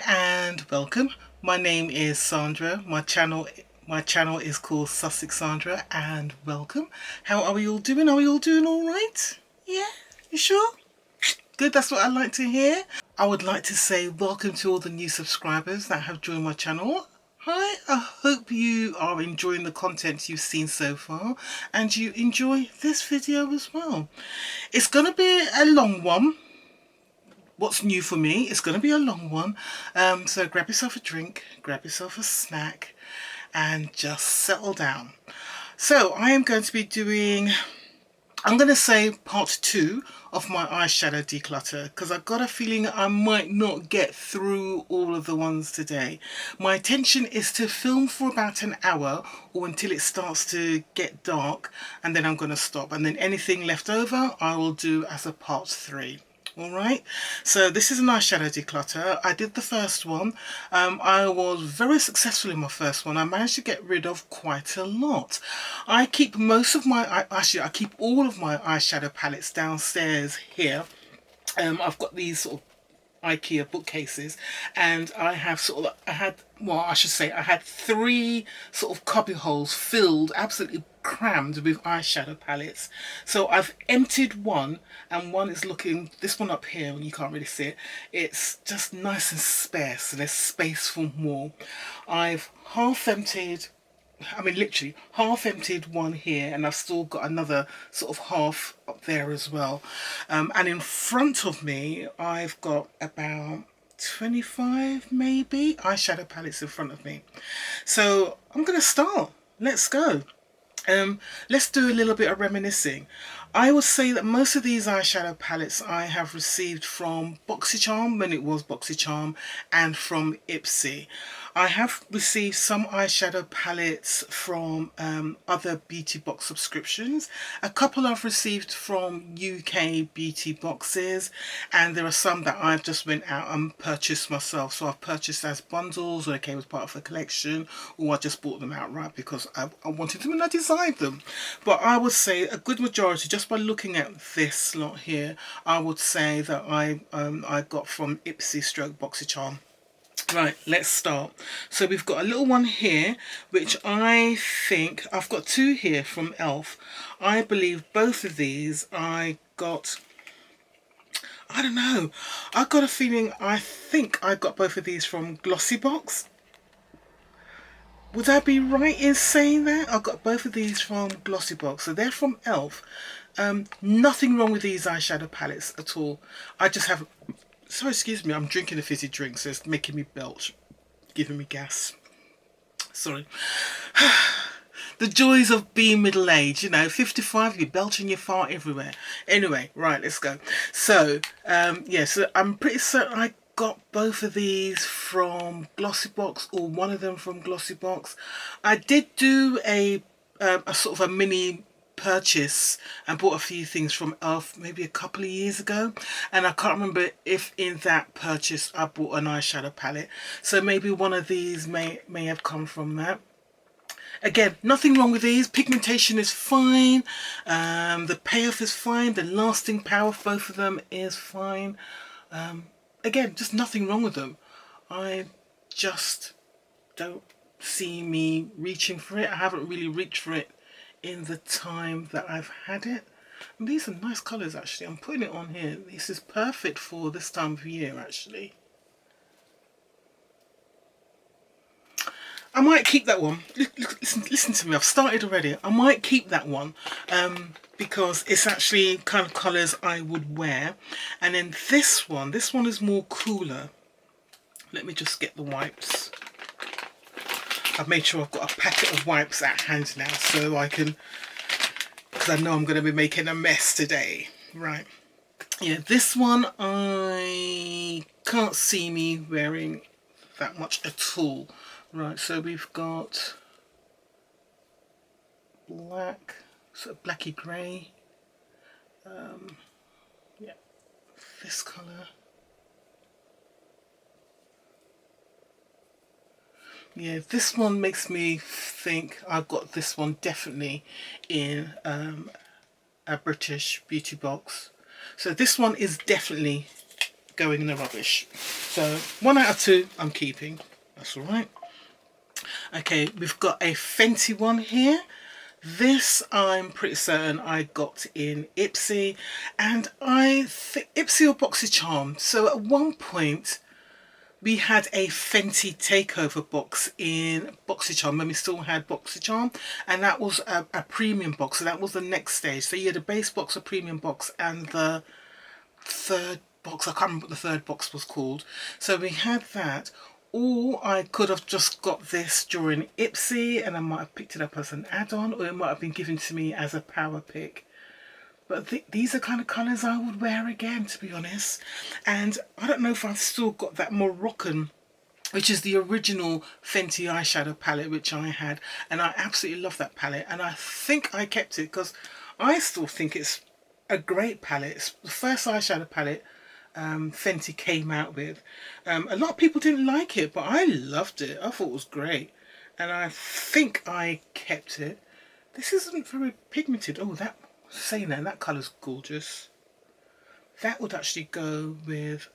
and welcome. My name is Sandra. My channel is called Sussex Sandra, and welcome. How are we all doing? Are we all doing all right? Yeah, you sure? Good, that's what I like to hear. I would like to say welcome to all the new subscribers that have joined my channel. Hi, I hope you are enjoying the content you've seen so far and you enjoy this video as well. It's going to be a long one. What's new for me, it's going to be a long one, so grab yourself a drink, grab yourself a snack and just settle down. So I am going to be doing, I'm going to say part 2 of my eyeshadow declutter, because I've got a feeling I might not get through all of the ones today. My intention is to film for about an hour or until it starts to get dark, and then I'm going to stop, and then anything left over I will do as a part 3. Alright, so this is an eyeshadow declutter. I did the first one. I was very successful in my first one. I managed to get rid of quite a lot. I keep most of my, actually I keep all of my eyeshadow palettes downstairs here. I've got these sort of IKEA bookcases, and I have I had 3 sort of cubby holes filled, absolutely crammed with eyeshadow palettes. So I've emptied one, and one is looking, this one up here, and you can't really see it, it's just nice and sparse, so there's space for more. I've literally half emptied one here, and I've still got another sort of half up there as well. And in front of me, I've got about 25 maybe eyeshadow palettes in front of me. So I'm going to start. Let's go. Let's do a little bit of reminiscing. I would say that most of these eyeshadow palettes I have received from BoxyCharm, when it was BoxyCharm, and from Ipsy. I have received some eyeshadow palettes from other beauty box subscriptions. A couple I've received from UK beauty boxes, and there are some that I've just went out and purchased myself. So I've purchased as bundles, or they came as part of a collection, or I just bought them outright because I wanted them and I designed them. But I would say a good majority, just by looking at this lot here, I would say that I got from Ipsy stroke BoxyCharm. Right, let's start. So we've got a little one here, which I think, I've got 2 here from Elf. I believe both of these I got, I don't know, I got a feeling, I think I got both of these from GLOSSYBOX. Would I be right in saying that? I got both of these from GLOSSYBOX, so they're from Elf. Nothing wrong with these eyeshadow palettes at all. I just have, sorry, excuse me, I'm drinking a fizzy drink, so it's making me belch, giving me gas. Sorry. The joys of being middle-aged, you know, 55, you belch and you fart everywhere. Anyway, right, let's go. So, yeah, so I'm pretty certain I got both of these from GLOSSYBOX, or one of them from GLOSSYBOX. I did do a sort of a mini purchase and bought a few things from Elf maybe a couple of years ago, and I can't remember if in that purchase I bought an eyeshadow palette, so maybe one of these may have come from that. Again, nothing wrong with these. Pigmentation is fine, the payoff is fine, the lasting power of both of them is fine. Again, just nothing wrong with them. I just don't see me reaching for it. I haven't really reached for it in the time that I've had it. And these are nice colours actually. I'm putting it on here. This is perfect for this time of year actually. I might keep that one. Listen to me, I've started already. I might keep that one because it's actually kind of colours I would wear. And then this one is more cooler. Let me just get the wipes. I've made sure I've got a packet of wipes at hand now, so I can, because I know I'm going to be making a mess today. Right. Yeah, this one I can't see me wearing that much at all. Right, so we've got black, sort of blacky grey. Yeah, this colour. Yeah, this one makes me think I've got this one definitely in a British beauty box. So this one is definitely going in the rubbish. So 1 out of 2 I'm keeping. That's all right. Okay, we've got a Fenty one here. This I'm pretty certain I got in Ipsy, and I think Ipsy or BoxyCharm. So at one point we had a Fenty takeover box in BoxyCharm when we still had BoxyCharm, and that was a premium box. So that was the next stage. So you had a base box, a premium box, and the third box. I can't remember what the third box was called. So we had that. Or I could have just got this during Ipsy and I might have picked it up as an add-on, or it might have been given to me as a power pick. But these are kind of colours I would wear again, to be honest. And I don't know if I've still got that Moroccan, which is the original Fenty eyeshadow palette which I had. And I absolutely love that palette. And I think I kept it because I still think it's a great palette. It's the first eyeshadow palette Fenty came out with. A lot of people didn't like it, but I loved it. I thought it was great, and I think I kept it. This isn't very pigmented. Oh, saying that colour's gorgeous. That would actually go with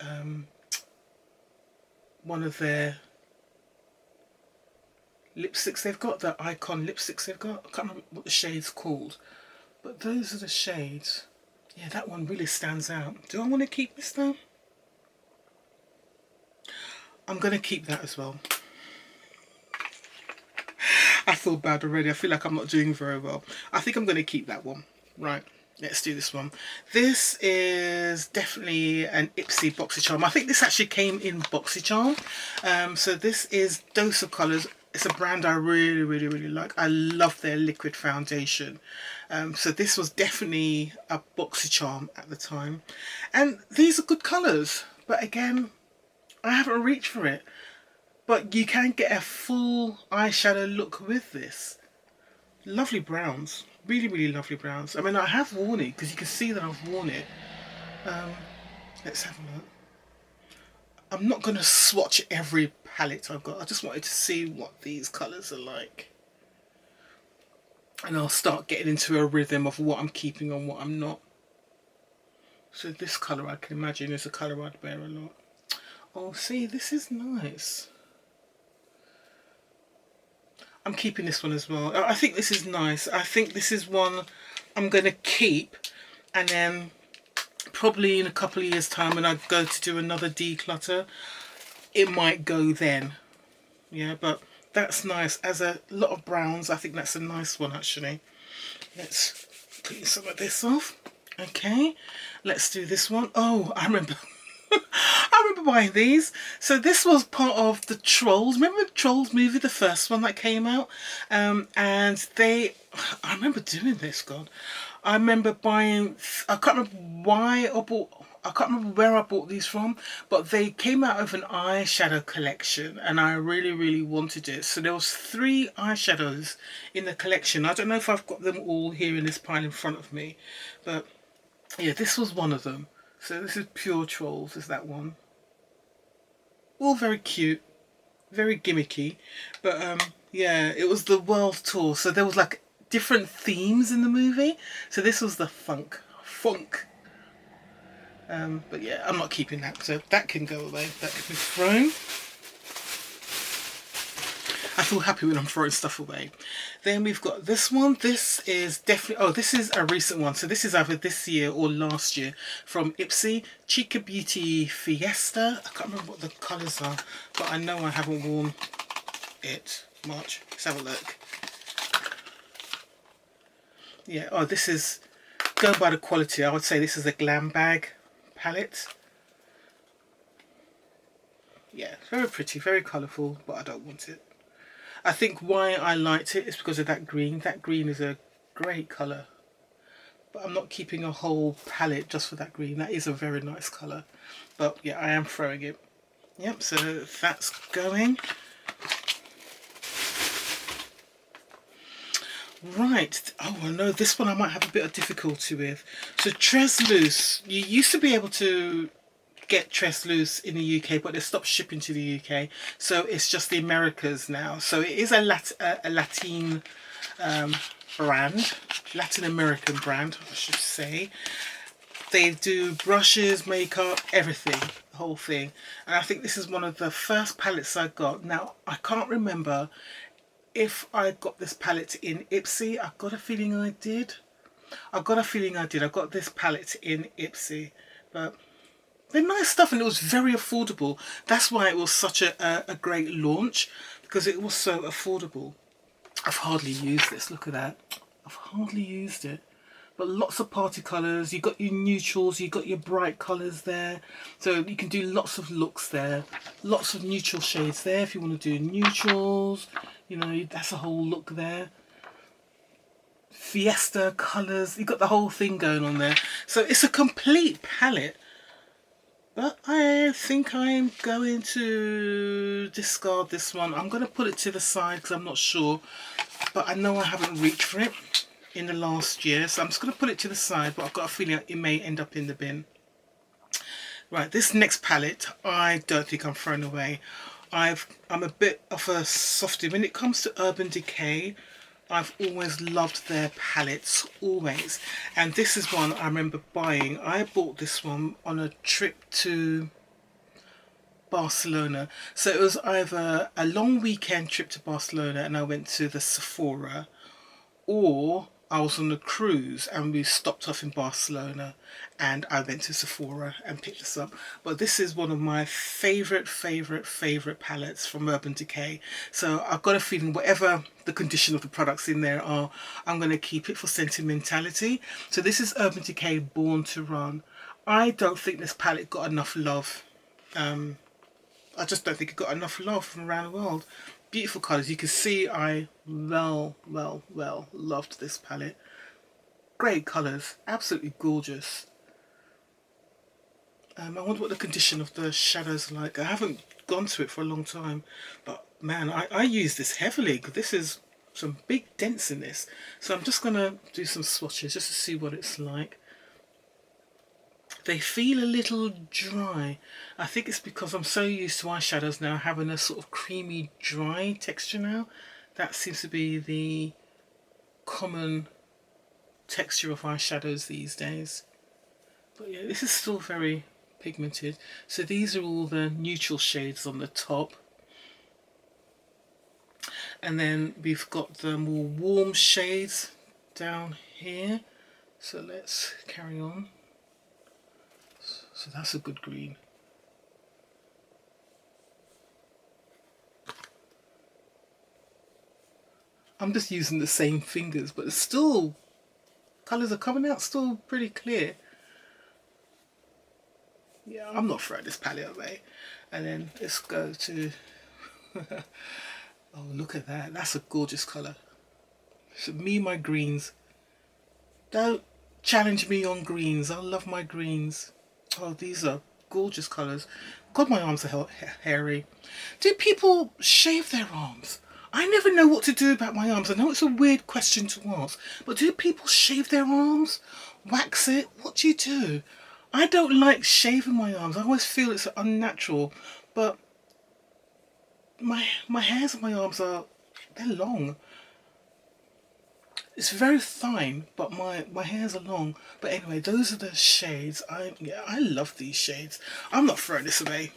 one of their lipsticks they've got, the Icon lipsticks they've got. I can't remember what the shade's called, but those are the shades. Yeah, that one really stands out. Do I want to keep this though? I'm going to keep that as well. I feel bad already. I feel like I'm not doing very well. I think I'm going to keep that one. Right, let's do this one. This is definitely an Ipsy BoxyCharm. I think this actually came in BoxyCharm. So this is Dose of Colours. It's a brand I really like. I love their liquid foundation. So this was definitely a BoxyCharm at the time. And these are good colours. But again, I haven't reached for it. But you can get a full eyeshadow look with this. Lovely browns. Really lovely browns. I mean, I have worn it because you can see that I've worn it. Let's have a look. I'm not going to swatch every palette I've got. I just wanted to see what these colours are like. And I'll start getting into a rhythm of what I'm keeping and what I'm not. So this colour I can imagine is a colour I'd wear a lot. Oh, see, this is nice. I'm keeping this one as well. I think this is nice. I think this is one I'm going to keep, and then probably in a couple of years' time when I go to do another declutter, it might go then. Yeah, but that's nice. As a lot of browns, I think that's a nice one actually. Let's clean some of this off. Okay, let's do this one. Oh, I remember. I remember buying these. So this was part of the Trolls. Remember the Trolls movie, the first one that came out? And I remember doing this, God. I remember buying, I can't remember why I can't remember where I bought these from, but they came out of an eyeshadow collection and I really wanted it. So there was 3 eyeshadows in the collection. I don't know if I've got them all here in this pile in front of me, but yeah, this was one of them. So this is Pure Trolls, is that one. All very cute, very gimmicky, but yeah, it was the world tour, so there was like different themes in the movie. So this was the funk. But yeah, I'm not keeping that, so that can go away. That can be thrown. I feel happy when I'm throwing stuff away. Then we've got this one. This is definitely, oh, this is a recent one. So this is either this year or last year from Ipsy. Chica Beauty Fiesta. I can't remember what the colours are, but I know I haven't worn it much. Let's have a look. Yeah, oh, this is, going by the quality, I would say this is a glam bag palette. Yeah, very pretty, very colourful, but I don't want it. I think why I liked it is because of that green. That green is a great colour. But I'm not keeping a whole palette just for that green. That is a very nice colour. But yeah, I am throwing it. Yep, so that's going. Right. Oh, I know this one I might have a bit of difficulty with. So Tres Loose. You used to be able to get Tres Loose in the UK, but they stopped shipping to the UK, so it's just the Americas now. So it is a Latin brand, Latin American brand, I should say. They do brushes, makeup, everything. the whole thing. And I think this is one of the first palettes I got. Now, I can't remember if I got this palette in Ipsy. I've got a feeling I did. I got this palette in Ipsy. But they're nice stuff, and it was very affordable. That's why it was such a great launch, because it was so affordable. I've hardly used this. Look at that. I've hardly used it. But lots of party colours. You've got your neutrals, you've got your bright colours there. So you can do lots of looks there. Lots of neutral shades there if you want to do neutrals. You know, that's a whole look there. Fiesta colours. You've got the whole thing going on there. So it's a complete palette. But I think I'm going to discard this one. I'm going to put it to the side because I'm not sure. But I know I haven't reached for it in the last year, so I'm just going to put it to the side, but I've got a feeling it may end up in the bin. Right, this next palette I don't think I'm throwing away. I'm a bit of a softie when it comes to Urban Decay. I've always loved their palettes, always, and this is one I remember buying. I bought this one on a trip to Barcelona, so it was either a long weekend trip to Barcelona and I went to the Sephora, or I was on a cruise and we stopped off in Barcelona and I went to Sephora and picked this up. But this is one of my favourite palettes from Urban Decay. So I've got a feeling whatever the condition of the products in there are, I'm going to keep it for sentimentality. So this is Urban Decay Born to Run. I don't think this palette got enough love. I just don't think it got enough love from around the world. Beautiful colours. You can see I well loved this palette. Great colours. Absolutely gorgeous. I wonder what the condition of the shadows are like. I haven't gone to it for a long time. But man, I use this heavily, because this is some big dents in this. So I'm just going to do some swatches just to see what it's like. They feel a little dry. I think it's because I'm so used to eyeshadows now having a sort of creamy dry texture now. That seems to be the common texture of eyeshadows these days. But yeah, this is still very pigmented. So these are all the neutral shades on the top. And then we've got the more warm shades down here. So let's carry on. So that's a good green. I'm just using the same fingers, but it's still, colours are coming out still pretty clear. Yeah, I'm not throwing this palette away. And then let's go to, oh look at that, that's a gorgeous colour. So me and my greens. Don't challenge me on greens, I love my greens. Oh, these are gorgeous colours. God, my arms are hairy. Do people shave their arms? I never know what to do about my arms. I know it's a weird question to ask, but do people shave their arms? Wax it? What do you do? I don't like shaving my arms. I always feel it's unnatural, but my hairs on my arms they're long. It's very fine, but my hairs are long. But anyway, those are the shades. I love these shades. I'm not throwing this away.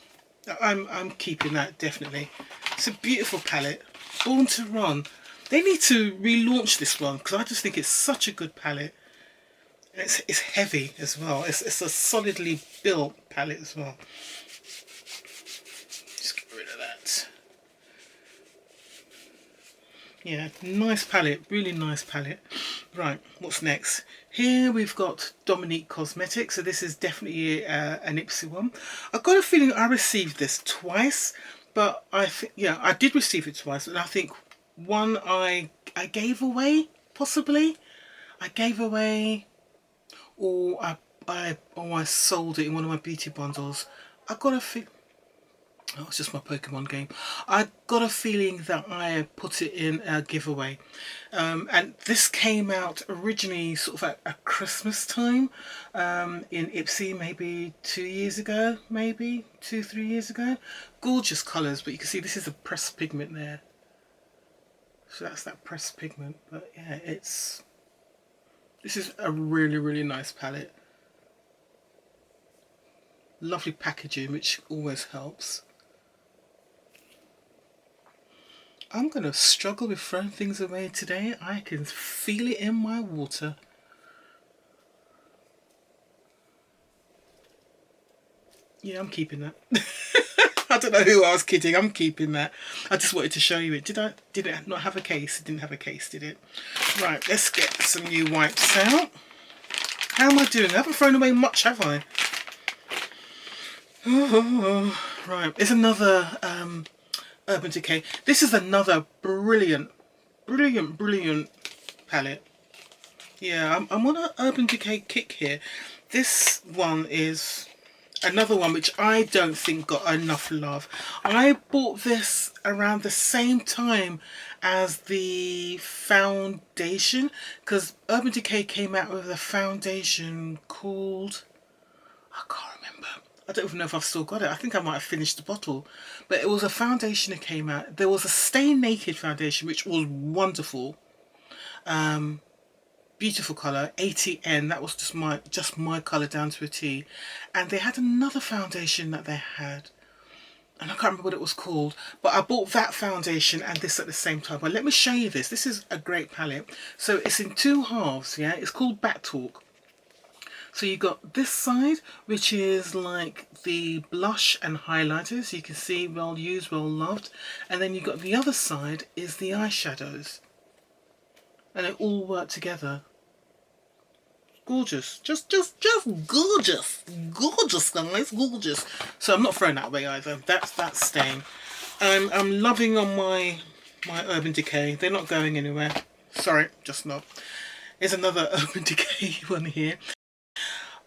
I'm keeping that, definitely. It's a beautiful palette. Born to Run. They need to relaunch this one, because I just think it's such a good palette. And it's heavy as well. It's a solidly built palette as well. Just get rid of that. Yeah, nice palette, really nice palette. Right, what's next? Here we've got Dominique Cosmetics. So this is definitely an Ipsy one. I've got a feeling I received this twice, but I think, yeah, I did receive it twice, and I think one I gave away, possibly. I gave away, or I sold it in one of my beauty bundles. I got a feeling. Oh, it's just my Pokemon game. I got a feeling that I put it in a giveaway. And this came out originally sort of at Christmas time in Ipsy, maybe 2 years ago, maybe 2-3 years ago. Gorgeous colours, but you can see this is a pressed pigment there. So that's that pressed pigment. But yeah, this is a really nice palette. Lovely packaging, which always helps. I'm going to struggle with throwing things away today. I can feel it in my water. Yeah, I'm keeping that. I don't know who I was kidding. I'm keeping that. I just wanted to show you it. Did it not have a case? It didn't have a case, did it? Right, let's get some new wipes out. How am I doing? I haven't thrown away much, have I? Oh, right, it's another Urban Decay. This is another brilliant palette. Yeah, I'm on an Urban Decay kick here. This one is another one which I don't think got enough love. I bought this around the same time as the foundation, because Urban Decay came out with a foundation called, I can't remember. I don't even know if I've still got it. I think I might have finished the bottle. But it was a foundation that came out. There was a Stay Naked foundation, which was wonderful. Beautiful colour, ATN. That was just my colour down to a T. And they had another foundation that they had, and I can't remember what it was called. But I bought that foundation and this at the same time. But let me show you this. This is a great palette. So it's in two halves. Yeah, it's called Back Talk. So you got this side, which is like the blush and highlighters. You can see well used, well loved. And then you got the other side is the eyeshadows. And they all work together. Gorgeous. Just gorgeous. Gorgeous, guys. Gorgeous. So I'm not throwing that away either. That's staying. I'm loving on my Urban Decay. They're not going anywhere. Sorry, just not. Here's another Urban Decay one here.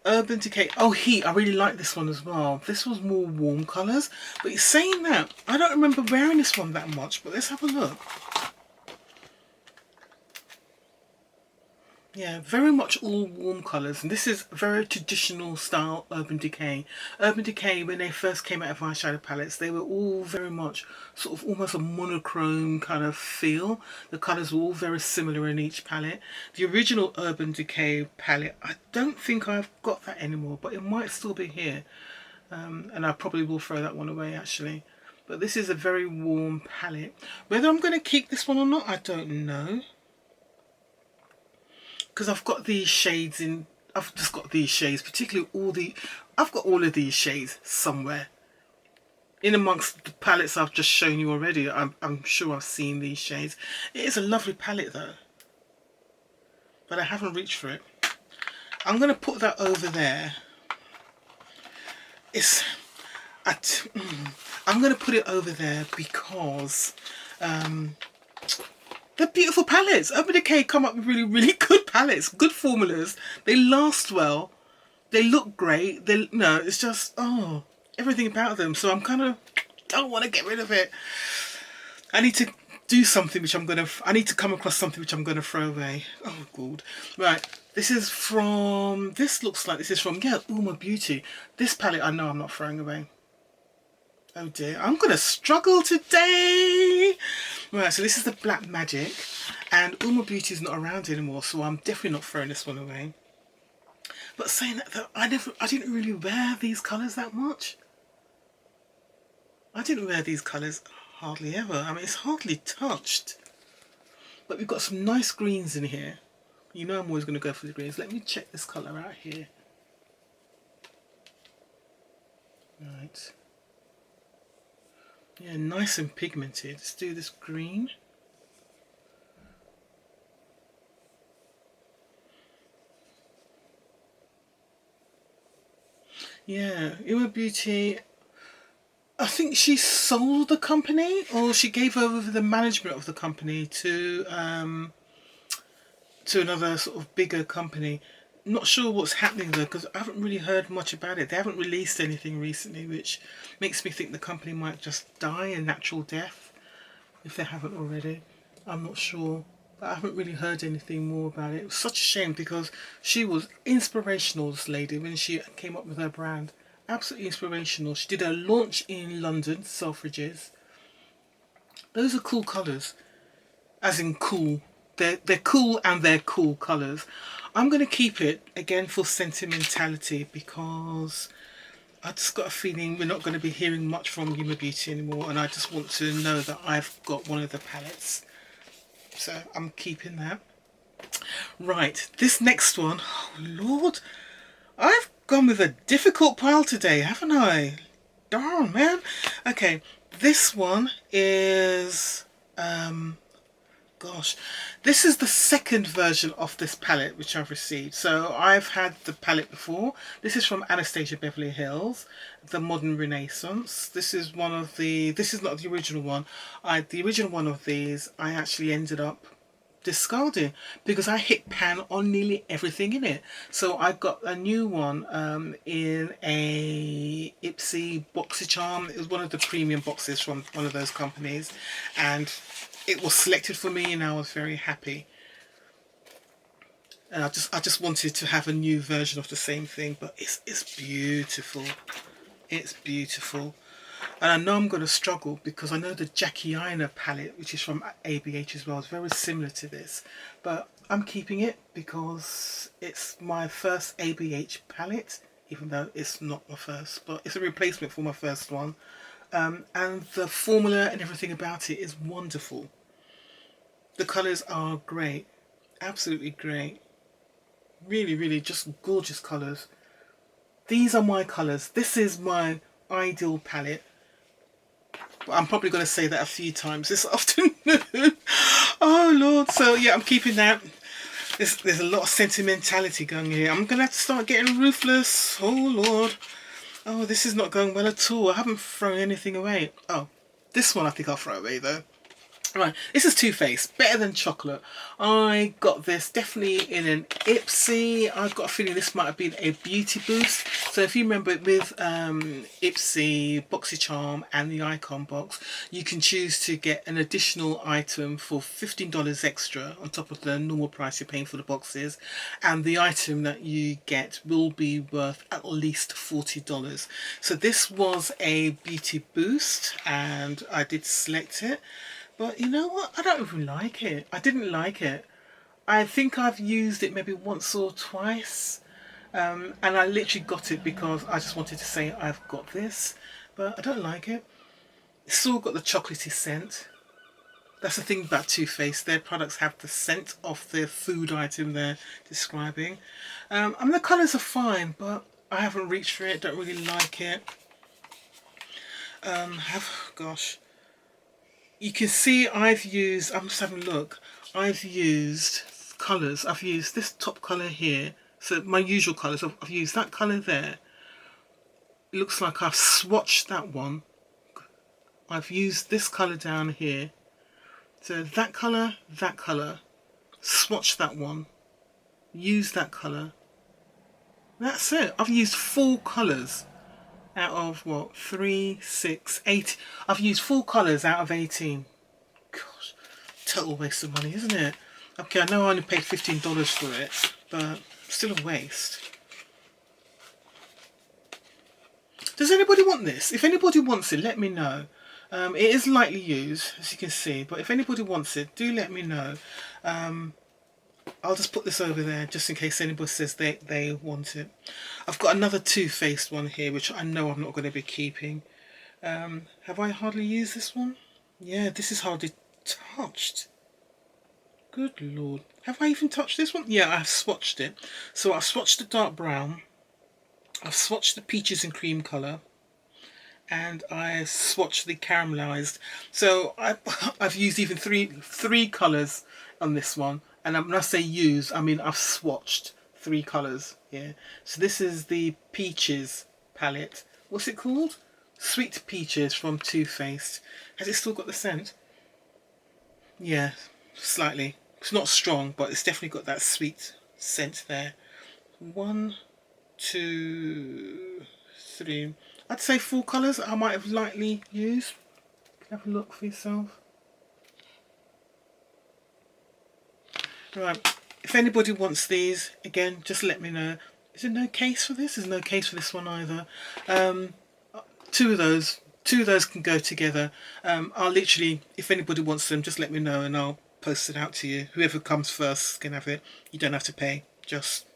Urban Decay. Oh, Heat. I really like this one as well. This was more warm colours. But saying that, I don't remember wearing this one that much. But let's have a look. Yeah, very much all warm colours, and this is very traditional style Urban Decay. Urban Decay, when they first came out of eyeshadow palettes, they were all very much sort of almost a monochrome kind of feel. The colours were all very similar in each palette. The original Urban Decay palette, I don't think I've got that anymore, but it might still be here. And I probably will throw that one away actually. But this is a very warm palette. Whether I'm going to keep this one or not, I don't know. Because I've got these shades in, I've just got these shades, particularly I've got all of these shades somewhere. In amongst the palettes I've just shown you already, I'm sure I've seen these shades. It is a lovely palette though. But I haven't reached for it. I'm going to put that over there. I'm going to put it over there because they're beautiful palettes. Urban Decay come up with really good palettes, good formulas. They last well. They look great. It's just, oh, everything about them. So I'm kind of, don't want to get rid of it. I need to do something which I need to come across something which I'm going to throw away. Oh, God. Right. This looks like this is from, yeah, Uma Beauty. This palette I know I'm not throwing away. Oh dear, I'm going to struggle today. Right, so this is the Black Magic, and Uma Beauty is not around anymore, so I'm definitely not throwing this one away. But saying that though, I didn't really wear these colours that much. I didn't wear these colours hardly ever. I mean, it's hardly touched. But we've got some nice greens in here. You know I'm always going to go for the greens. Let me check this colour out here. Right. Yeah, nice and pigmented. Let's do this green. Yeah, Uma Beauty, I think she sold the company, or she gave over the management of the company to another sort of bigger company. Not sure what's happening though, because I haven't really heard much about it. They haven't released anything recently, which makes me think the company might just die a natural death if they haven't already. I'm not sure, but I haven't really heard anything more about it. It was such a shame because she was inspirational, this lady, when she came up with her brand. Absolutely inspirational. She did a launch in London, Selfridges. Those are cool colours, as in cool. They're cool, and they're cool colours. I'm going to keep it, again, for sentimentality, because I just got a feeling we're not going to be hearing much from Yuma Beauty anymore, and I just want to know that I've got one of the palettes. So I'm keeping that. Right, this next one, oh Lord, I've gone with a difficult pile today, haven't I? Darn, man. Okay, this one is, gosh, this is the second version of this palette which I've received. So I've had the palette before. This is from Anastasia Beverly Hills, the Modern Renaissance. This is one of the, this is not the original one. The original one of these I actually ended up discarding because I hit pan on nearly everything in it. So I got a new one in a Ipsy BoxyCharm. It was one of the premium boxes from one of those companies, and it was selected for me, and I was very happy. And I just wanted to have a new version of the same thing, but it's beautiful. It's beautiful. And I know I'm going to struggle because I know the Jackie Aina palette, which is from ABH as well, is very similar to this. But I'm keeping it because it's my first ABH palette, even though it's not my first, but it's a replacement for my first one. And the formula and everything about it is wonderful. The colours are great, absolutely great. Really, really just gorgeous colours. These are my colours. This is my ideal palette. I'm probably going to say that a few times this afternoon. Oh Lord. So yeah, I'm keeping that. There's a lot of sentimentality going here. I'm going to have to start getting ruthless. Oh Lord. Oh, this is not going well at all. I haven't thrown anything away. Oh, this one I think I'll throw away though. Right, this is Too Faced, Better Than Chocolate. I got this definitely in an Ipsy. I've got a feeling this might have been a beauty boost. So if you remember with Ipsy, BoxyCharm and the Icon box, you can choose to get an additional item for $15 extra on top of the normal price you're paying for the boxes. And the item that you get will be worth at least $40. So this was a beauty boost and I did select it. But you know what? I don't even like it. I didn't like it. I think I've used it maybe once or twice. And I literally got it because I just wanted to say I've got this. But I don't like it. It's still got the chocolatey scent. That's the thing about Too Faced. Their products have the scent of their food item they're describing. I mean, the colours are fine, but I haven't reached for it. Don't really like it. Gosh. You can see I've used, I'm just having a look, I've used colours. I've used this top colour here, so my usual colours, I've used that colour there. It looks like I've swatched that one. I've used this colour down here. So that colour, swatch that one, use that colour. That's it. I've used 4 colours. Out of what, 3, 6, 8. I've used 4 colours out of 18. Gosh, total waste of money, isn't it? Okay, I know I only paid $15 for it, but still a waste. Does anybody want this? If anybody wants it, let me know. It is lightly used, as you can see, but if anybody wants it, do let me know. I'll just put this over there just in case anybody says they want it. I've got another Too Faced one here which I know I'm not going to be keeping. Have I hardly used this one? Yeah, this is hardly touched. Good Lord. Have I even touched this one? Yeah, I've swatched it. So I've swatched the dark brown. I've swatched the peaches and cream colour. And I swatched the caramelised. So I've used even three colours on this one. And when I say use, I mean I've swatched 3 colours here. So this is the Peaches palette. What's it called? Sweet Peaches from Too Faced. Has it still got the scent? Yeah, slightly. It's not strong, but it's definitely got that sweet scent there. 1, 2, 3. I'd say 4 colours I might have lightly used. Have a look for yourself. Right, if anybody wants these, again, just let me know. Is there no case for this? There's no case for this one either. 2 of those can go together. I'll literally, if anybody wants them, just let me know and I'll post it out to you. Whoever comes first can have it. You don't have to pay. Just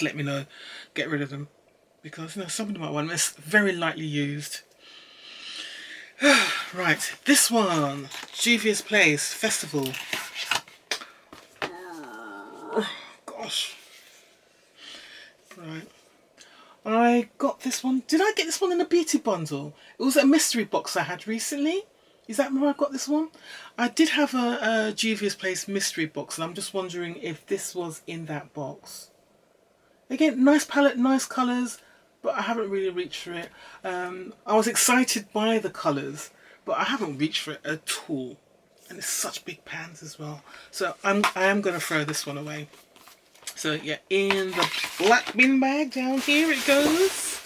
let me know. Get rid of them. because some of them might want them. It's very lightly used. Right, this one, Juvia's Place Festival. Gosh. Right. I got this one. Did I get this one in a beauty bundle? It was a mystery box I had recently. Is that where I got this one? I did have a Juvia's Place mystery box, and I'm just wondering if this was in that box. Again, nice palette, nice colours, but I haven't really reached for it. I was excited by the colours, but I haven't reached for it at all. And it's such big pans as well. So I am going to throw this one away. So yeah, in the black bin bag down here it goes.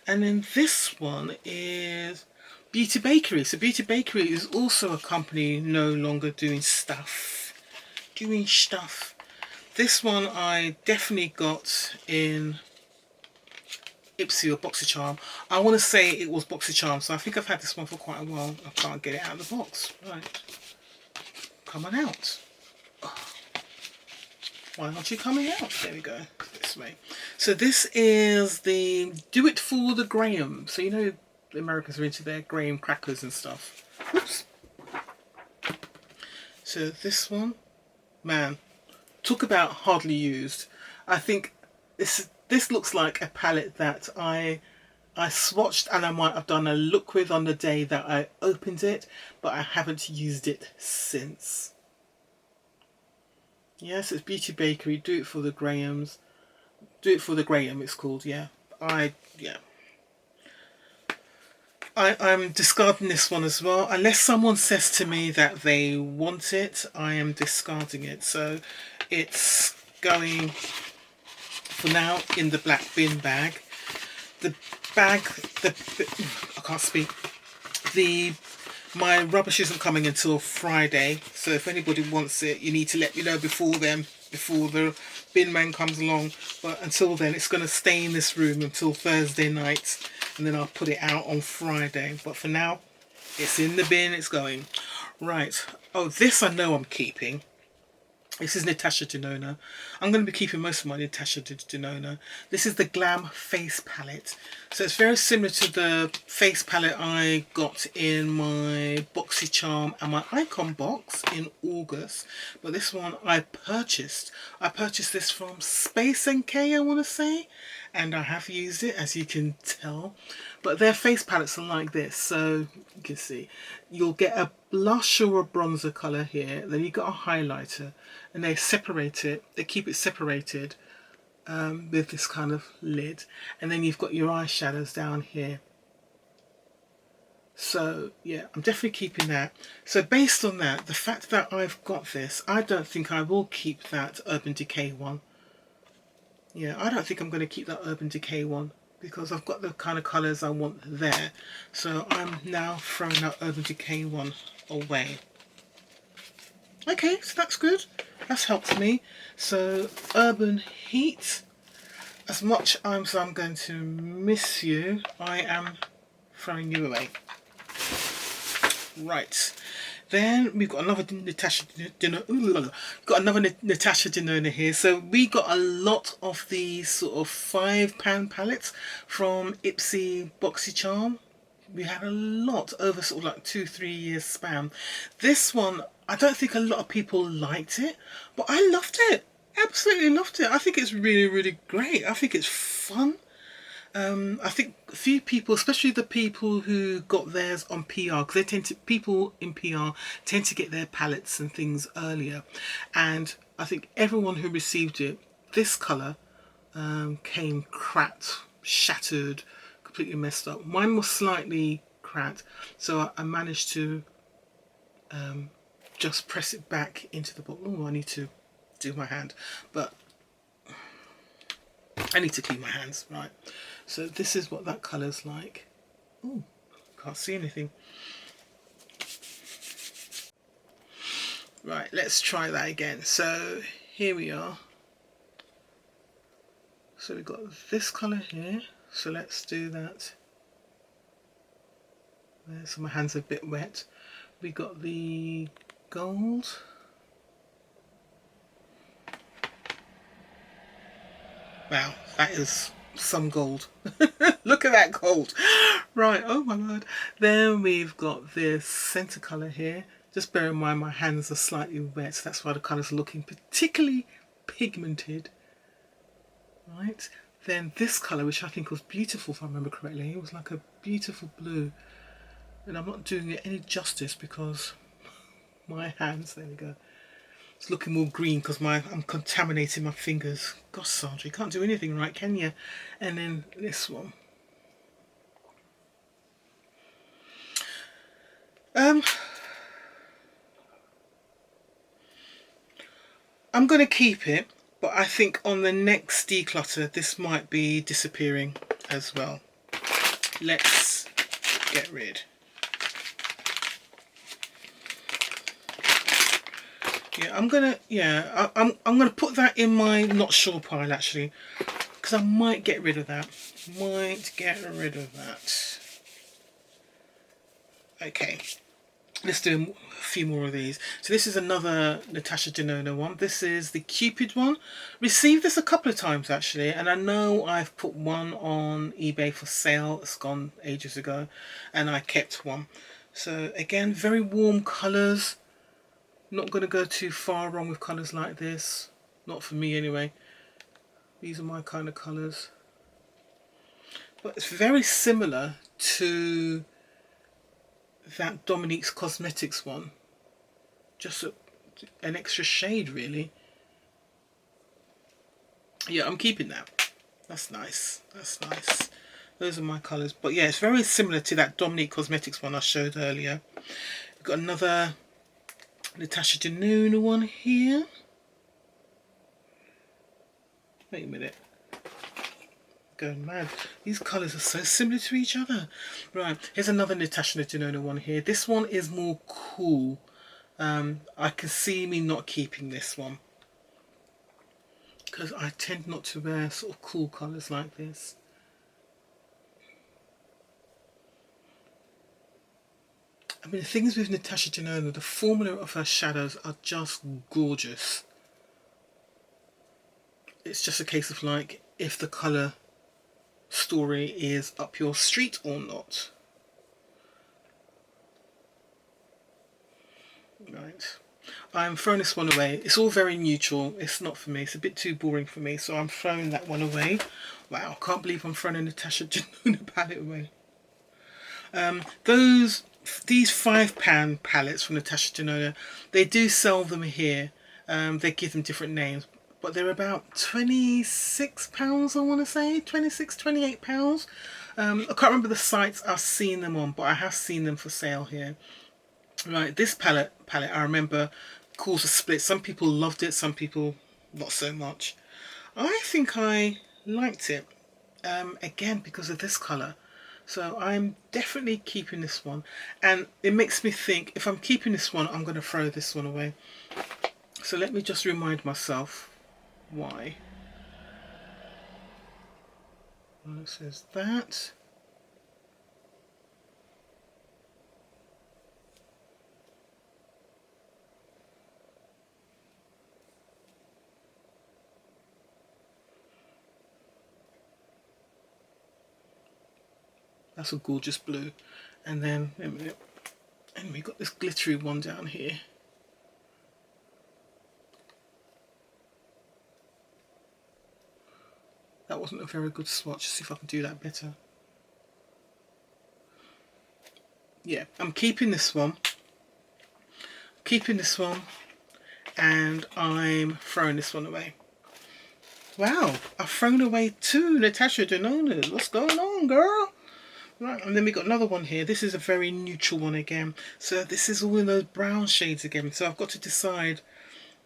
And then this one is Beauty Bakery. So Beauty Bakery is also a company no longer doing stuff. This one I definitely got in Ipsy or BoxyCharm. I want to say it was BoxyCharm, so I think I've had this one for quite a while. I can't get it out of the box. Right. Come on out. Why aren't you coming out? There we go. This way. So this is the Do It For the Graham. So you know the Americans are into their graham crackers and stuff. Oops. So this one, man, talk about hardly used. I think this looks like a palette that I swatched and I might have done a look with on the day that I opened it, but I haven't used it since. Yes, it's Beauty Bakery, Do It For the Grahams. Do It For the Graham it's called, yeah. I'm discarding this one as well. Unless someone says to me that they want it, I am discarding it. So it's going for now in the black bin bag. I can't speak. My rubbish isn't coming until Friday, so if anybody wants it, you need to let me know before the bin man comes along. But until then, it's going to stay in this room until Thursday night, and then I'll put it out on Friday. But for now, it's in the bin, it's going. Right, oh, this I know I'm keeping. This is Natasha Denona. I'm going to be keeping most of my Natasha Denona. This is the Glam Face Palette. So it's very similar to the face palette I got in my BoxyCharm and my Icon box in August. But this one I purchased. I purchased this from Space NK, I want to say. And I have used it, as you can tell. But their face palettes are like this. So you can see. You'll get a blush or a bronzer colour here. Then you've got a highlighter. And they separate it. They keep it separated with this kind of lid. And then you've got your eyeshadows down here. So yeah, I'm definitely keeping that. So based on that, the fact that I've got this, I don't think I will keep that Urban Decay one. Yeah, I don't think I'm going to keep that Urban Decay one because I've got the kind of colours I want there. So I'm now throwing that Urban Decay one away. Okay, so that's good. That's helped me. So Urban Heat, as much as I'm going to miss you, I am throwing you away. Right. Then we've got another Natasha Denona here. So we got a lot of these sort of £5 palettes from Ipsy BoxyCharm. We had a lot over sort of like 2-3 years span. This one, I don't think a lot of people liked it, but I loved it. Absolutely loved it. I think it's really, really great. I think it's fun. I think a few people, especially the people who got theirs on PR, because people in PR tend to get their palettes and things earlier. And I think everyone who received it, this colour came cracked, shattered, completely messed up. Mine was slightly cracked, so I managed to just press it back into the bottle. Oh, I need to do my hand, but I need to clean my hands, right? So this is what that colour's like. Oh, can't see anything. Right, let's try that again. So here we are. So we've got this colour here. So let's do that. So my hands are a bit wet. We got the gold. Wow, that is some gold. Look at that gold. Right, oh my word. Then we've got this centre colour here. Just bear in mind my hands are slightly wet, so that's why the colours are looking particularly pigmented. Right, then this colour, which I think was beautiful if I remember correctly, it was like a beautiful blue. And I'm not doing it any justice because my hands, there we go. It's looking more green because I'm contaminating my fingers. Gosh, Sandra, you can't do anything right, can you? And then this one. I'm going to keep it, but I think on the next declutter, this might be disappearing as well. Let's get rid. Yeah, I'm gonna put that in my not sure pile actually, because I might get rid of that. Okay, let's do a few more of these. So this is another Natasha Denona one. This is the Cupid one. Received this a couple of times actually, and I know I've put one on eBay for sale. It's gone ages ago, and I kept one. So again, very warm colours. Not going to go too far wrong with colours like this. Not for me anyway. These are my kind of colours. But it's very similar to that Dominique's Cosmetics one. Just an extra shade really. Yeah, I'm keeping that. That's nice. That's nice. Those are my colours. But yeah, it's very similar to that Dominique Cosmetics one I showed earlier. We've got another Natasha Denona one here. Wait a minute. Going mad. These colours are so similar to each other. Right, here's another Natasha Denona one here. This one is more cool. I can see me not keeping this one, because I tend not to wear sort of cool colours like this. I mean, the things with Natasha Denona, the formula of her shadows are just gorgeous. It's just a case of like, if the colour story is up your street or not. Right. I'm throwing this one away. It's all very neutral. It's not for me. It's a bit too boring for me, so I'm throwing that one away. Wow, can't believe I'm throwing a Natasha Denona palette away. These £5 palettes from Natasha Denona, they do sell them here. They give them different names, but they're about £26, I want to say, £26, £28. I can't remember the sites I've seen them on, but I have seen them for sale here. Right, this palette I remember caused a split. Some people loved it, some people not so much. I think I liked it, again because of this colour. So I'm definitely keeping this one, and it makes me think, if I'm keeping this one, I'm going to throw this one away. So let me just remind myself why. Well, it says that. That's a gorgeous blue. And then, wait a minute, and we got this glittery one down here. That wasn't a very good swatch. Let's see if I can do that better. Yeah, I'm keeping this one. And I'm throwing this one away. Wow, I've thrown away 2 Natasha Denonas. What's going on, girl? Right, and then we got another one here. This is a very neutral one again. So this is all in those brown shades again. So I've got to decide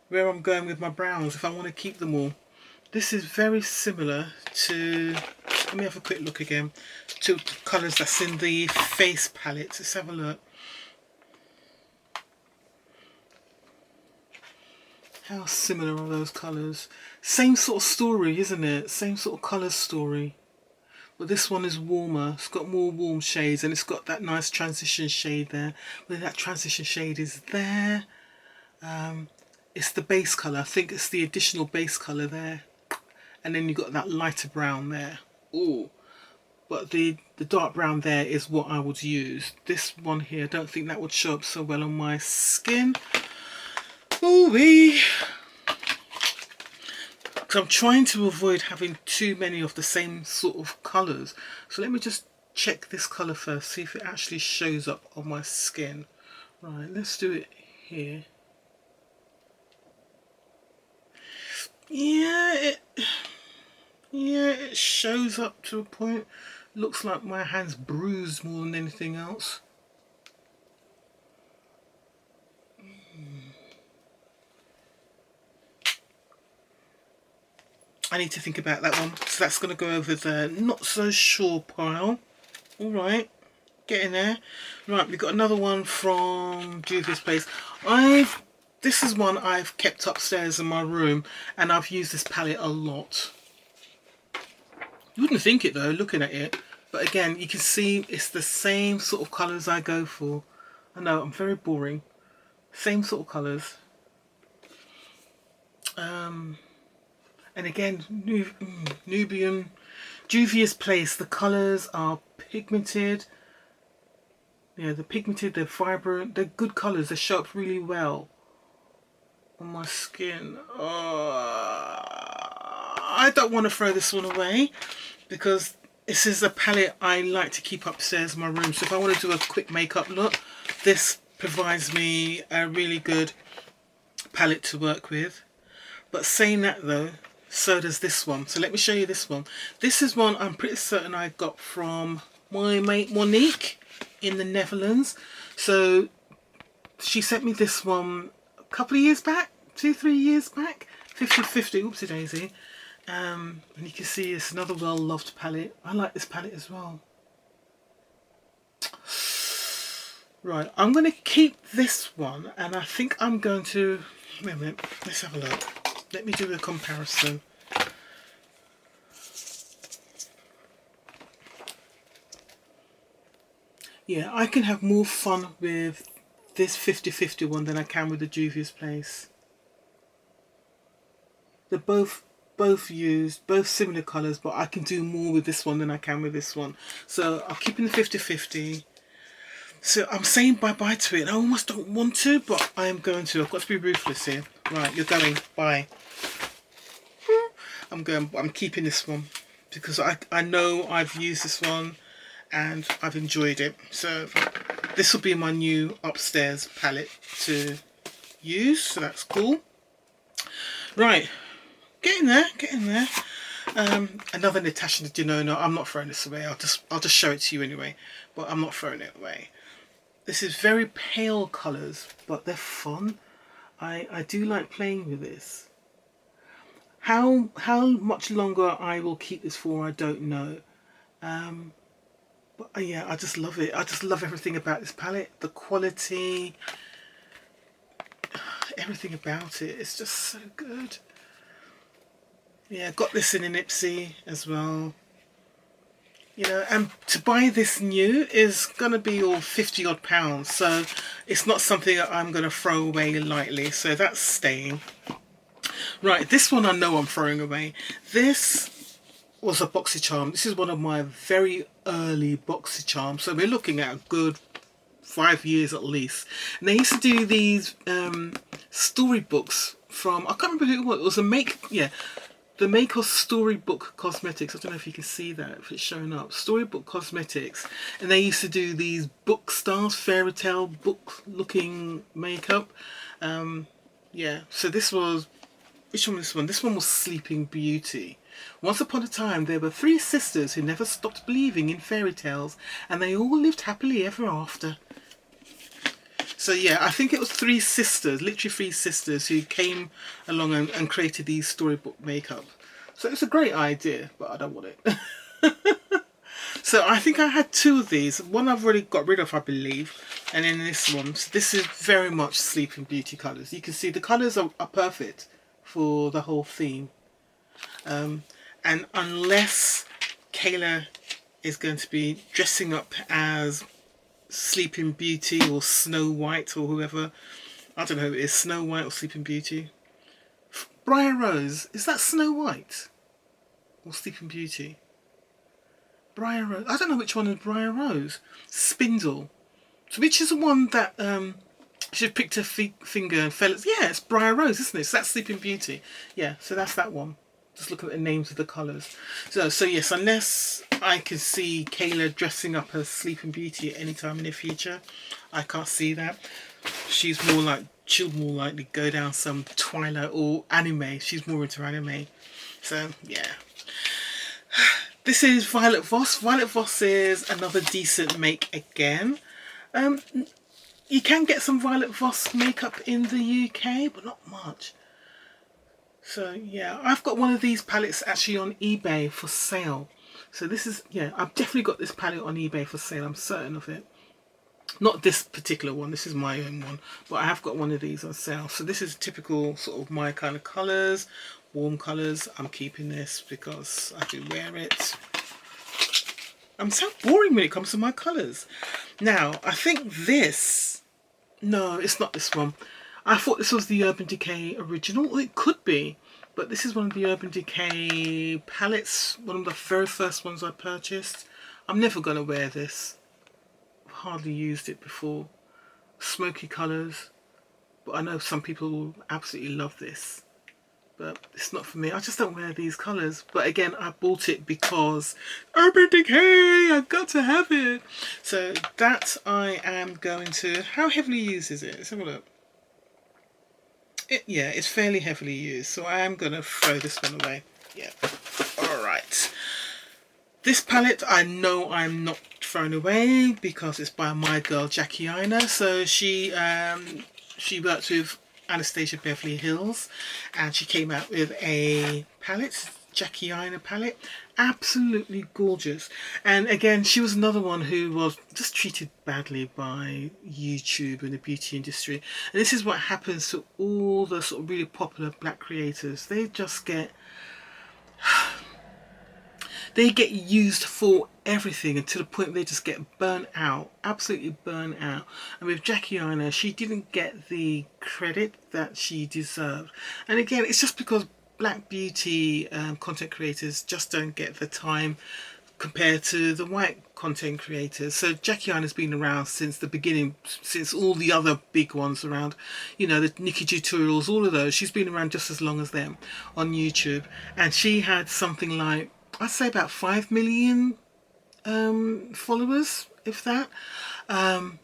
where I'm going with my browns, if I want to keep them all. This is very similar to, let me have a quick look again, to colours that's in the face palette. Let's have a look. How similar are those colours? Same sort of story, isn't it? Same sort of colour story. But this one is warmer. It's got more warm shades, and it's got that nice transition shade there. But that transition shade is there. It's the base colour. I think it's the additional base colour there. And then you've got that lighter brown there. Ooh. But the dark brown there is what I would use. This one here, I don't think that would show up so well on my skin. Ooh-wee. So I'm trying to avoid having too many of the same sort of colours. So let me just check this colour first, see if it actually shows up on my skin. Right, let's do it here. Yeah, it shows up to a point. Looks like my hand's bruised more than anything else. I need to think about that one. So that's going to go over the not so sure pile. Alright, getting there. Right, we've got another one from Juvia's Place. This is one I've kept upstairs in my room, and I've used this palette a lot. You wouldn't think it though, looking at it. But again, you can see it's the same sort of colours I go for. I know, I'm very boring. Same sort of colours. And again, Nubian, Juvia's Place, the colours are pigmented. Yeah, they're pigmented, they're vibrant, they're good colours, they show up really well on my skin. I don't want to throw this one away because this is a palette I like to keep upstairs in my room. So if I want to do a quick makeup look, this provides me a really good palette to work with. But saying that though, so does this one. So let me show you this one. This is one I'm pretty certain I got from my mate Monique in the Netherlands. So she sent me this one a couple of years back, 2-3 years back. 50/50, oopsie daisy. And you can see it's another well-loved palette. I like this palette as well. Right, I'm going to keep this one, and I think I'm going to... Wait a minute, let's have a look. Let me do a comparison. Yeah, I can have more fun with this 50/50 one than I can with the Juvia's Place. They're both used, both similar colours, but I can do more with this one than I can with this one. So I'm keeping the 50/50. So I'm saying bye-bye to it. I almost don't want to, but I am going to. I've got to be ruthless here. Right, you're going. Bye. I'm keeping this one because I know I've used this one and I've enjoyed it. So this will be my new upstairs palette to use. So that's cool. Right, getting there. Another Natasha Denona. I'm not throwing this away. I'll just show it to you anyway. But I'm not throwing it away. This is very pale colours, but they're fun. I do like playing with this. How much longer I will keep this for, I don't know. But yeah, I just love it. I just love everything about this palette. The quality, everything about it. It's just so good. Yeah, got this in an Ipsy as well. You know, and to buy this new is going to be all 50 odd pounds. So it's not something that I'm going to throw away lightly. So that's staying. Right, this one I know I'm throwing away. This was a BoxyCharm. This is one of my very early BoxyCharms. So we're looking at a good 5 years at least. And they used to do these storybooks from, I can't remember who it was. It was the make of Storybook Cosmetics. I don't know if you can see that, if it's showing up. Storybook Cosmetics. And they used to do these book stars, fairy tale book looking makeup. Yeah, so this was, which one was this one? This one was Sleeping Beauty. Once upon a time, there were 3 sisters who never stopped believing in fairy tales, and they all lived happily ever after. So yeah, I think it was 3 sisters, literally 3 sisters, who came along and created these storybook makeup. So it's a great idea, but I don't want it. So I think I had 2 of these. One I've already got rid of, I believe. And then this one. So this is very much Sleeping Beauty colours. You can see the colours are perfect for the whole theme. And unless Kayla is going to be dressing up as Sleeping Beauty or Snow White or whoever, I don't know who it is, Snow White or Sleeping Beauty. Briar Rose, is that Snow White or Sleeping Beauty? Briar Rose. I don't know which one is Briar Rose. Spindle. So which is the one that she picked her finger and fell. Yeah, it's Briar Rose, isn't it? So that's Sleeping Beauty. Yeah, so that's that one. Just looking at the names of the colours. So yes, unless I can see Kayla dressing up as Sleeping Beauty at any time in the future, I can't see that. She'll more likely go down some Twilight or anime. She's more into anime. So yeah. This is Violet Voss. Violet Voss is another decent make again. You can get some Violet Voss makeup in the UK, but not much. So yeah, I've got one of these palettes actually on eBay for sale. So this is, yeah, I've definitely got this palette on eBay for sale. I'm certain of it. Not this particular one, this is my own one, but I have got one of these on sale. So this is typical sort of my kind of colours, warm colours. I'm keeping this because I do wear it. I'm so boring when it comes to my colours. Now, I think this, no, it's not this one. I thought this was the Urban Decay original. Well, it could be, but this is one of the Urban Decay palettes, one of the very first ones I purchased. I'm never going to wear this. I've hardly used it before. Smoky colours, but I know some people will absolutely love this. But it's not for me. I just don't wear these colours. But again, I bought it because Urban Decay, I've got to have it. So that I am going to... How heavily used is it? Let's have a look. Yeah, it's fairly heavily used. So I am going to throw this one away. Yeah. Alright. This palette, I know I'm not throwing away because it's by my girl Jackie Aina. So she worked with Anastasia Beverly Hills and she came out with a palette, Jackie Aina palette. Absolutely gorgeous. And again, she was another one who was just treated badly by YouTube and the beauty industry. And this is what happens to all the sort of really popular black creators. They just get... They get used for everything, and to the point they just get burnt out, absolutely burnt out. And with Jackie Aina, she didn't get the credit that she deserved. And again, it's just because black beauty content creators just don't get the time compared to the white content creators. So Jackie Aina's been around since the beginning, since all the other big ones around, you know, the Nikki tutorials, all of those. She's been around just as long as them on YouTube, and she had something like, I'd say about 5 million followers, if that. I'm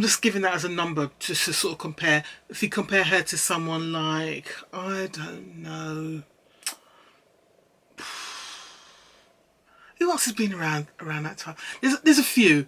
just giving that as a number to sort of compare. If you compare her to someone like, I don't know, who else has been around that time? There's a few.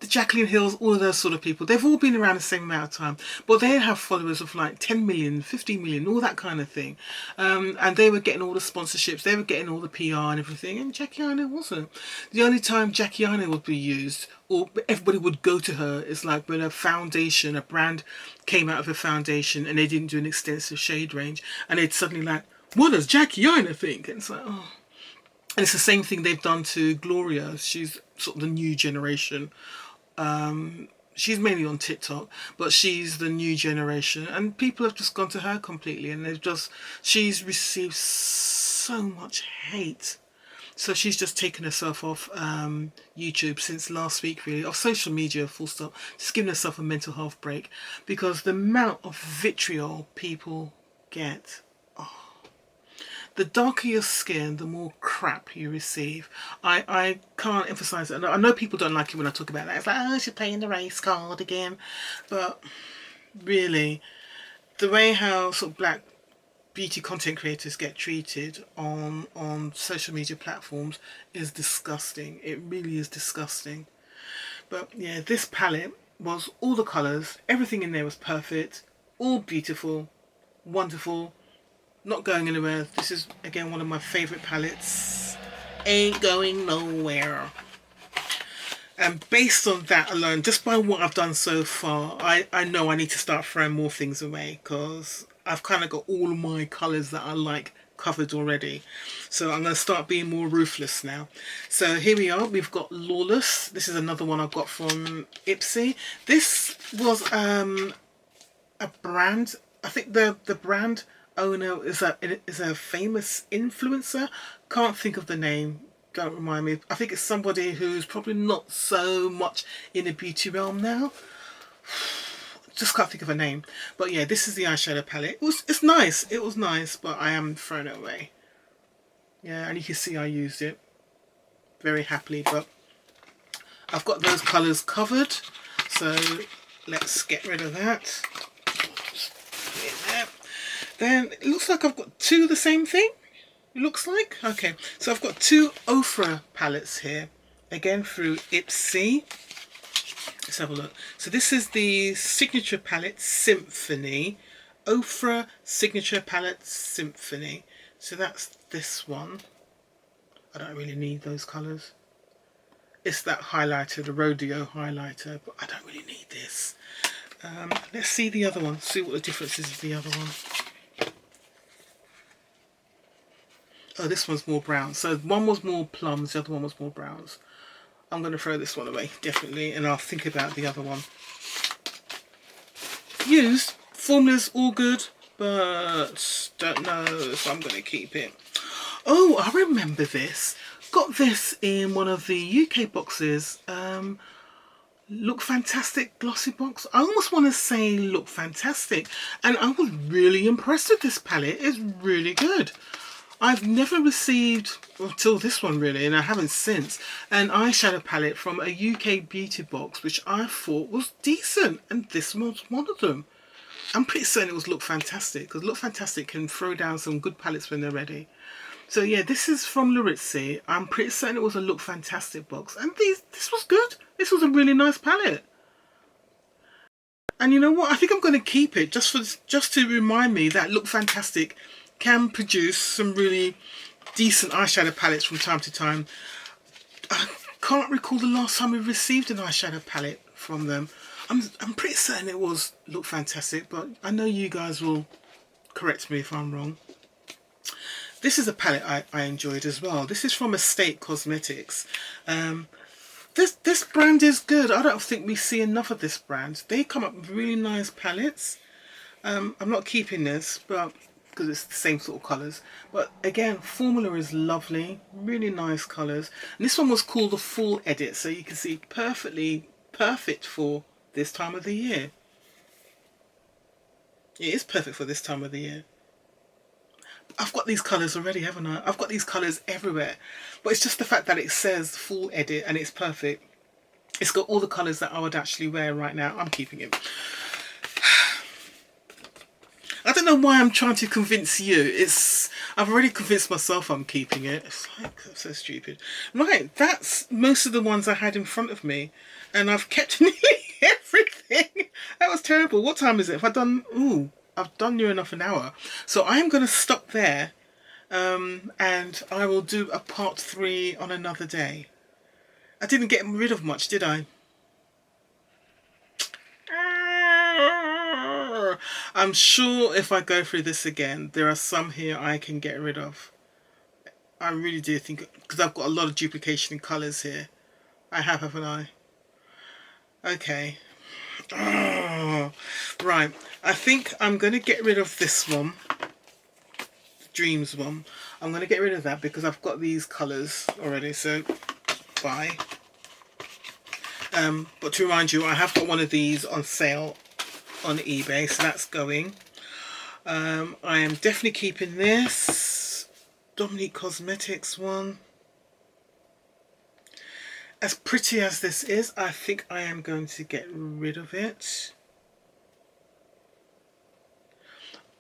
The Jacqueline Hills, all of those sort of people, they've all been around the same amount of time, but they have followers of like 10 million, 15 million, all that kind of thing. And they were getting all the sponsorships, they were getting all the PR and everything, and Jackie Aina wasn't. The only time Jackie Aina would be used, or everybody would go to her, is like when a foundation, a brand came out of a foundation and they didn't do an extensive shade range, and they'd suddenly like, what does Jackie Aina think? And it's like, oh. And it's the same thing they've done to Gloria. She's sort of the new generation. She's mainly on TikTok, but she's the new generation, and people have just gone to her completely, and she's received so much hate. So she's just taken herself off YouTube since last week, really, off social media, full stop, just giving herself a mental health break, because the amount of vitriol people get. The darker your skin, the more crap you receive. I can't emphasise it. I know people don't like it when I talk about that. It's like, oh, she's playing the race card again. But really, the way how sort of black beauty content creators get treated on social media platforms is disgusting. It really is disgusting. But yeah, this palette was all the colours. Everything in there was perfect. All beautiful. Wonderful. Not going anywhere. This is again one of my favourite palettes. Ain't going nowhere. And based on that alone, just by what I've done so far, I know I need to start throwing more things away, because I've kind of got all of my colours that I like covered already. So I'm going to start being more ruthless now. So here we are. We've got Lawless. This is another one I've got from Ipsy. This was a brand. I think the brand owner is a famous influencer. Can't think of the name. Don't remind me. I think it's somebody who's probably not so much in the beauty realm now. Just can't think of a name. But yeah, this is the eyeshadow palette. It's nice. It was nice, but I am throwing it away. Yeah, and you can see I used it very happily, but I've got those colours covered. So let's get rid of that. Just put it in there. Then it looks like I've got two of the same thing. It looks like. Okay, so I've got two Ofra palettes here. Again through Ipsy. Let's have a look. So this is the Signature Palette Symphony. Ofra Signature Palette Symphony. So that's this one. I don't really need those colours. It's that highlighter, the Rodeo highlighter, but I don't really need this. Let's see the other one. See what the difference is with the other one. Oh, this one's more brown. So one was more plums, the other one was more browns. I'm going to throw this one away, definitely, and I'll think about the other one. Used. Formula's all good, but don't know if I'm going to keep it. Oh, I remember this. Got this in one of the UK boxes. Look Fantastic GLOSSYBOX. I almost want to say Look Fantastic. And I was really impressed with this palette. It's really good. I've never received, until this one really, and I haven't since, an eyeshadow palette from a UK beauty box which I thought was decent, and this was one of them. I'm pretty certain it was Look Fantastic, because Look Fantastic can throw down some good palettes when they're ready. So yeah, this is from Laritzi. I'm pretty certain it was a Look Fantastic box, and this was good. This was a really nice palette. And you know what? I think I'm going to keep it just to remind me that Look Fantastic can produce some really decent eyeshadow palettes from time to time. I can't recall the last time we received an eyeshadow palette from them. I'm pretty certain it was Look Fantastic, but I know you guys will correct me if I'm wrong. This is a palette I enjoyed as well. This is from Estate Cosmetics. This brand is good. I don't think we see enough of this brand. They come up with really nice palettes. I'm not keeping this, but because it's the same sort of colours. But again, formula is lovely, really nice colours. And this one was called the Full Edit, so you can see perfect for this time of the year. It is perfect for this time of the year. I've got these colours already, haven't I? I've got these colours everywhere. But it's just the fact that it says Full Edit and it's perfect. It's got all the colours that I would actually wear right now. I'm keeping it. I don't know why I'm trying to convince you. I've already convinced myself I'm keeping it. It's like, I'm so stupid. Right, that's most of the ones I had in front of me. And I've kept nearly everything. That was terrible. What time is it? I've done near enough an hour. So I'm going to stop there. And I will do a part 3 on another day. I didn't get rid of much, did I? I'm sure if I go through this again, there are some here I can get rid of. I really do think, because I've got a lot of duplication in colours here. I have, haven't I? Okay. Oh, right. I think I'm going to get rid of this one. The Dreams one. I'm going to get rid of that because I've got these colours already. So, bye. But to remind you, I have got one of these on sale on eBay, so that's going. I am definitely keeping this Dominique Cosmetics one. As pretty as this is, I think I am going to get rid of it.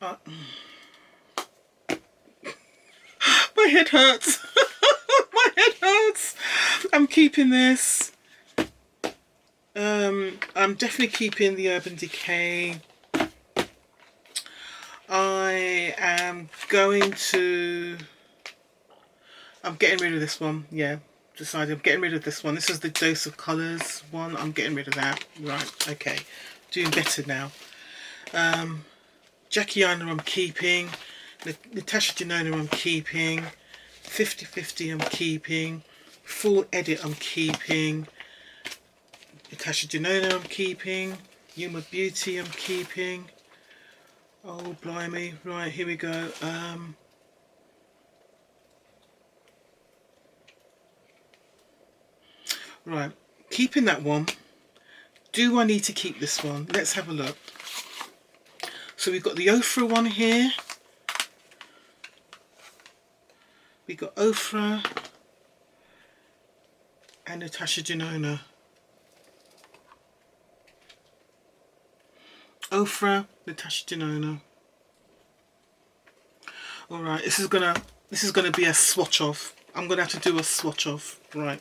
My head hurts. My head hurts. I'm keeping this. I'm definitely keeping the Urban Decay. I'm getting rid of this one. Yeah, decided I'm getting rid of this one. This is the Dose of Colours one. I'm getting rid of that. Right, okay. Doing better now. Jackie Aina I'm keeping. Natasha Denona I'm keeping. 50-50 I'm keeping. Full Edit I'm keeping. Natasha Denona I'm keeping. Yuma Beauty I'm keeping. Oh blimey. Right, here we go. Right, keeping that one. Do I need to keep this one? Let's have a look. So we've got the Ofra one here. We've got Ofra and Natasha Denona. Ofra, Natasha Denona. All right, this is gonna be a swatch of. I'm gonna have to do a swatch of. Right,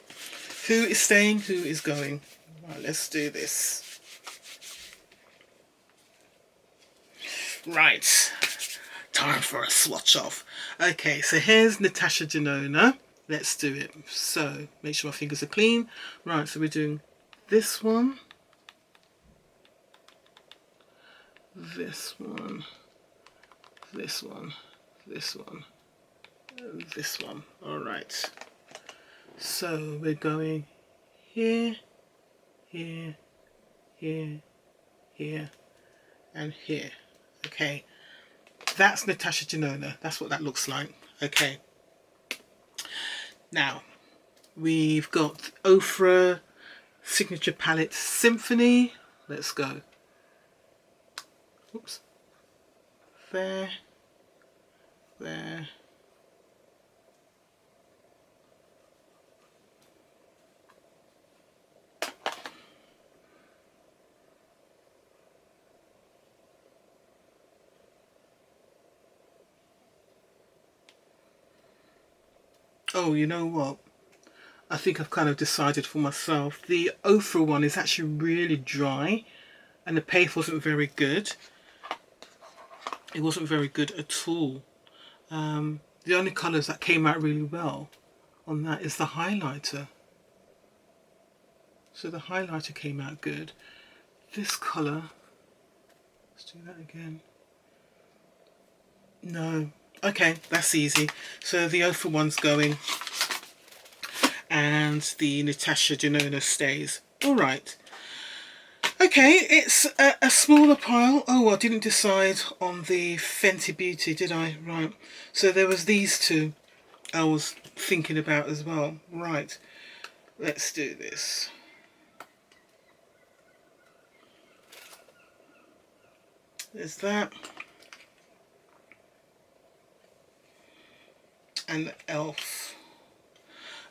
who is staying? Who is going? Right, let's do this. Right, time for a swatch of. Okay, so here's Natasha Denona. Let's do it. So make sure my fingers are clean. Right, so we're doing this one. This one, this one, this one, and this one. All right. So we're going here, here, here, here, and here. Okay. That's Natasha Denona. That's what that looks like. Okay. Now, we've got Ofra Signature Palette Symphony. Let's go. Oops. There. There. Oh, you know what? I think I've kind of decided for myself. The Ofra one is actually really dry and the paste wasn't very good. It wasn't very good at all. The only colours that came out really well on that is the highlighter. So the highlighter came out good. This colour, let's do that again. No. Okay, that's easy. So the Ofra one's going and the Natasha Denona stays. Alright. Okay, it's a smaller pile. Oh, I didn't decide on the Fenty Beauty, did I? Right. So there was these two I was thinking about as well. Right. Let's do this. There's that. And the elf.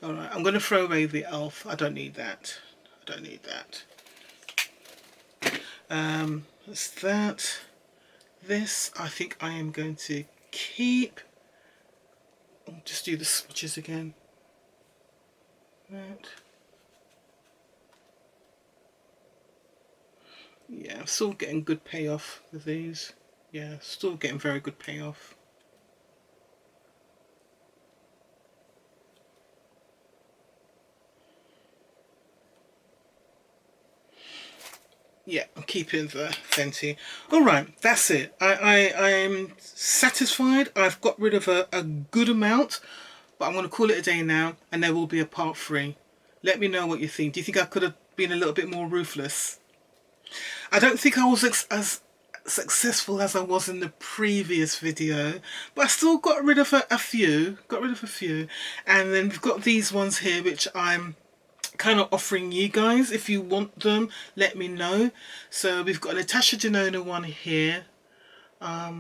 Alright, I'm going to throw away the elf. I don't need that. I don't need that. That's that. This I think I am going to keep. I'll just do the swatches again. That. Yeah, I'm still getting good payoff with these. Yeah, still getting very good payoff. Yeah, I'm keeping the Fenty. Alright, that's it. I'm satisfied. I've got rid of a good amount, but I'm going to call it a day now, and there will be a part 3. Let me know what you think. Do you think I could have been a little bit more ruthless? I don't think I was as successful as I was in the previous video, but I still got rid of a few. And then we've got these ones here, which I'm kind of offering you guys. If you want them, let me know. So we've got a Natasha Denona one here. As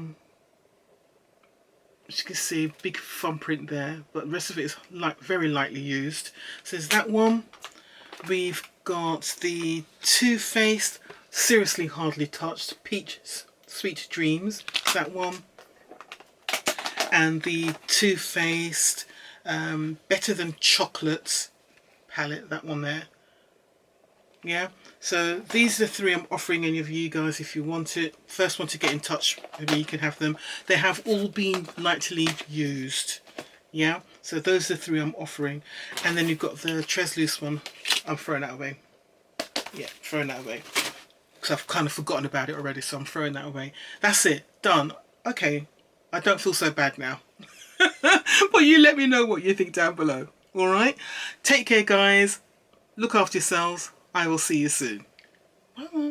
you can see, big thumbprint there, but the rest of it is very lightly used. So there's that one. We've got the Too Faced Seriously Hardly Touched Peach Sweet Dreams, that one. And the Too Faced Better Than Chocolate palette, that one there. Yeah, so these are the 3 I'm offering any of you guys if you want it. First one to get in touch with me, you can have them. They have all been lightly used. Yeah, so those are the 3 I'm offering. And then you've got the Treslúce one. I'm throwing that away. Yeah, throwing that away because I've kind of forgotten about it already, so I'm throwing that away. That's it, done. Okay, I don't feel so bad now. But you let me know what you think down below. Alright, take care guys, look after yourselves, I will see you soon. Bye.